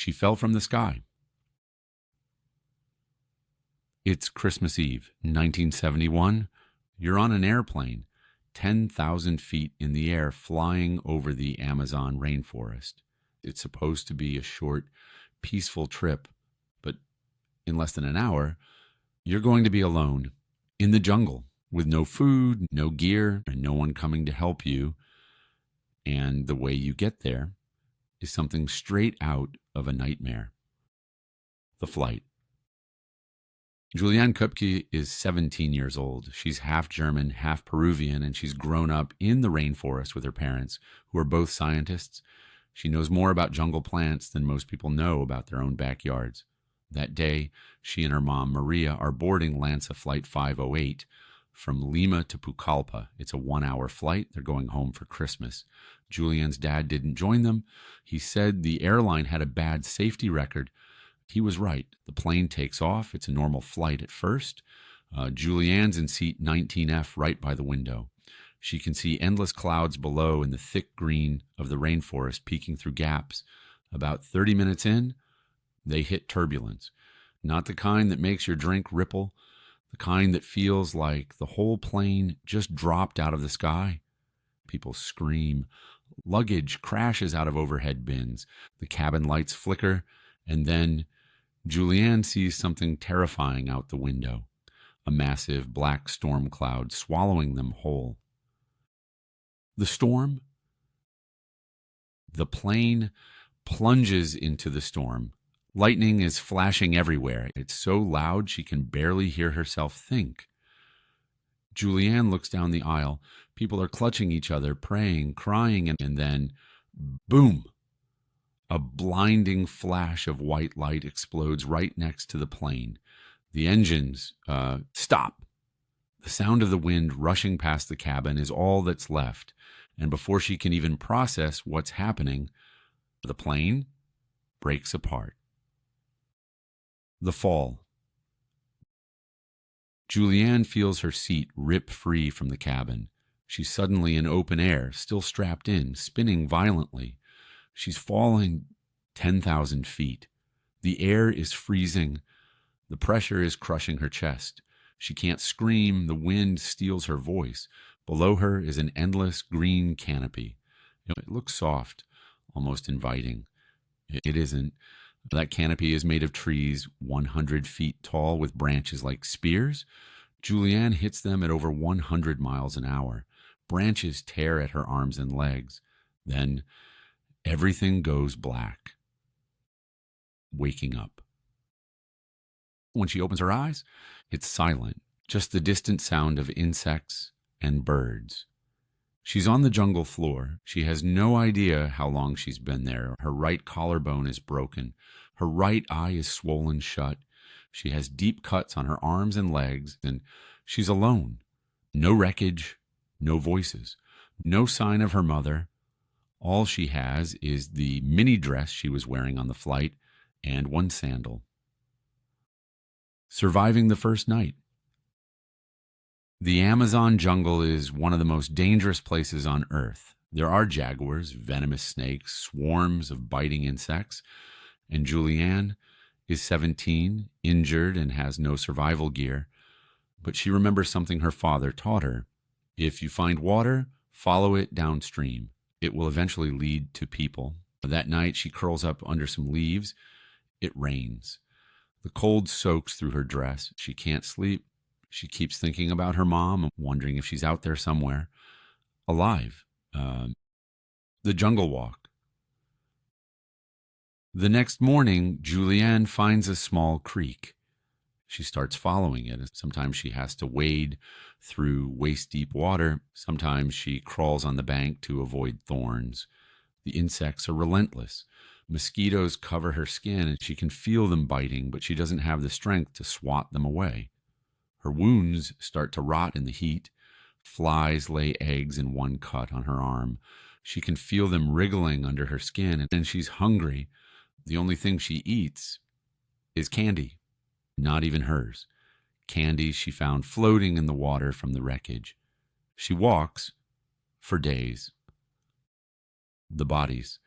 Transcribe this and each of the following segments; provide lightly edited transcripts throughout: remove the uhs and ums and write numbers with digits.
She fell from the sky. It's Christmas Eve, 1971. You're on an airplane, 10,000 feet in the air, flying over the Amazon rainforest. It's supposed to be a short, peaceful trip, but in less than an hour, you're going to be alone in the jungle with no food, no gear, and no one coming to help you. And the way you get there is something straight out of a nightmare. The flight. Juliane Koepcke is 17 years old. She's half German, half Peruvian, and she's grown up in the rainforest with her parents, who are both scientists. She knows more about jungle plants than most people know about their own backyards. That day, she and her mom, Maria, are boarding Lanza Flight 508 from Lima to Pucallpa. It's a 1-hour flight. They're going home for Christmas. Juliane's dad didn't join them. He said the airline had a bad safety record. He was right. The plane takes off. It's a normal flight at first. Juliane's in seat 19F right by the window. She can see endless clouds below and the thick green of the rainforest peeking through gaps. About 30 minutes in, they hit turbulence. Not the kind that makes your drink ripple, the kind that feels like the whole plane just dropped out of the sky. People scream. Luggage crashes out of overhead bins. The cabin lights flicker, and then Juliane sees something terrifying out the window, a massive black storm cloud swallowing them whole. The storm? The plane plunges into the storm. Lightning is flashing everywhere. It's so loud she can barely hear herself think. Juliane looks down the aisle. People are clutching each other, praying, crying, and then, boom! A blinding flash of white light explodes right next to the plane. The engines stop. The sound of the wind rushing past the cabin is all that's left. And before she can even process what's happening, the plane breaks apart. The fall. Juliane feels her seat rip free from the cabin. She's suddenly in open air, still strapped in, spinning violently. She's falling 10,000 feet. The air is freezing. The pressure is crushing her chest. She can't scream. The wind steals her voice. Below her is an endless green canopy. It looks soft, almost inviting. It isn't. That canopy is made of trees 100 feet tall with branches like spears. Juliane hits them at over 100 miles an hour. Branches tear at her arms and legs. Then everything goes black. Waking up. When she opens her eyes, it's silent, just the distant sound of insects and birds. She's on the jungle floor. She has no idea how long she's been there. Her right collarbone is broken. Her right eye is swollen shut. She has deep cuts on her arms and legs, and she's alone. No wreckage, no voices, no sign of her mother. All she has is the mini dress she was wearing on the flight and one sandal. Surviving the first night. The Amazon jungle is one of the most dangerous places on Earth. There are jaguars, venomous snakes, swarms of biting insects, and Juliane is 17, injured, and has no survival gear. But she remembers something her father taught her. If you find water, follow it downstream. It will eventually lead to people. That night, she curls up under some leaves. It rains. The cold soaks through her dress. She can't sleep. She keeps thinking about her mom, wondering if she's out there somewhere, alive. The jungle walk. The next morning, Juliane finds a small creek. She starts following it. Sometimes she has to wade through waist-deep water. Sometimes she crawls on the bank to avoid thorns. The insects are relentless. Mosquitoes cover her skin, and she can feel them biting, but she doesn't have the strength to swat them away. Her wounds start to rot in the heat. Flies lay eggs in one cut on her arm. She can feel them wriggling under her skin, and she's hungry. The only thing she eats is candy, not even hers. Candy she found floating in the water from the wreckage. She walks for days. The bodies.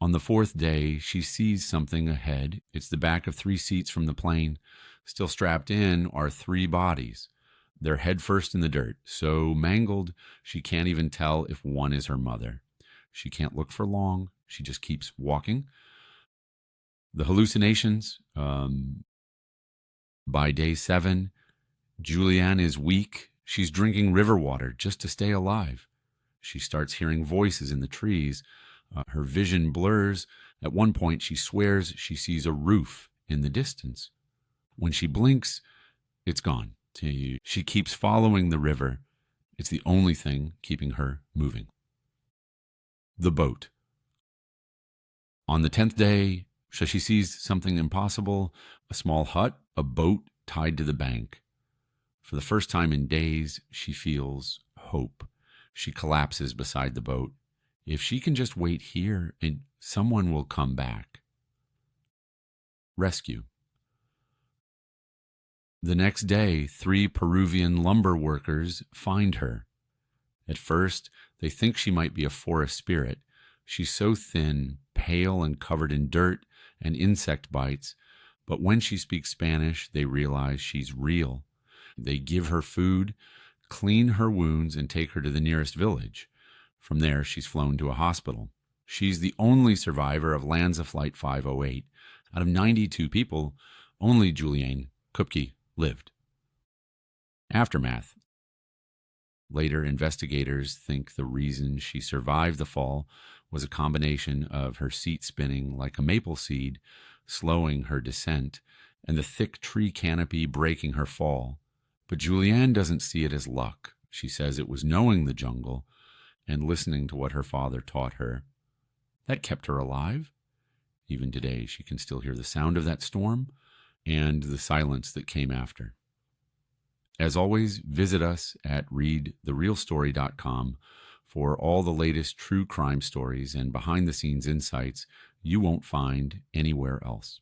On the fourth day, she sees something ahead. It's the back of 3 seats from the plane. Still strapped in are 3 bodies. They're head first in the dirt, so mangled she can't even tell if one is her mother. She can't look for long. She just keeps walking. The hallucinations, by day 7, Juliane is weak. She's drinking river water just to stay alive. She starts hearing voices in the trees. Her vision blurs. At one point, she swears she sees a roof in the distance. When she blinks, it's gone. She keeps following the river. It's the only thing keeping her moving. The boat. On the 10th day, she sees something impossible, a small hut, a boat tied to the bank. For the first time in days, she feels hope. She collapses beside the boat. If she can just wait here, and someone will come back. Rescue. The next day, 3 Peruvian lumber workers find her. At first, they think she might be a forest spirit. She's so thin, pale, and covered in dirt and insect bites, but when she speaks Spanish, they realize she's real. They give her food, clean her wounds, and take her to the nearest village. From there, she's flown to a hospital. She's the only survivor of Lanza Flight 508. Out of 92 people, only Juliane Koepcke lived. Aftermath. Later, investigators think the reason she survived the fall was a combination of her seat spinning like a maple seed, slowing her descent, and the thick tree canopy breaking her fall. But Juliane doesn't see it as luck. She says it was knowing the jungle and listening to what her father taught her. That kept her alive. Even today, she can still hear the sound of that storm and the silence that came after. As always, visit us at readtherealstory.com for all the latest true crime stories and behind-the-scenes insights you won't find anywhere else.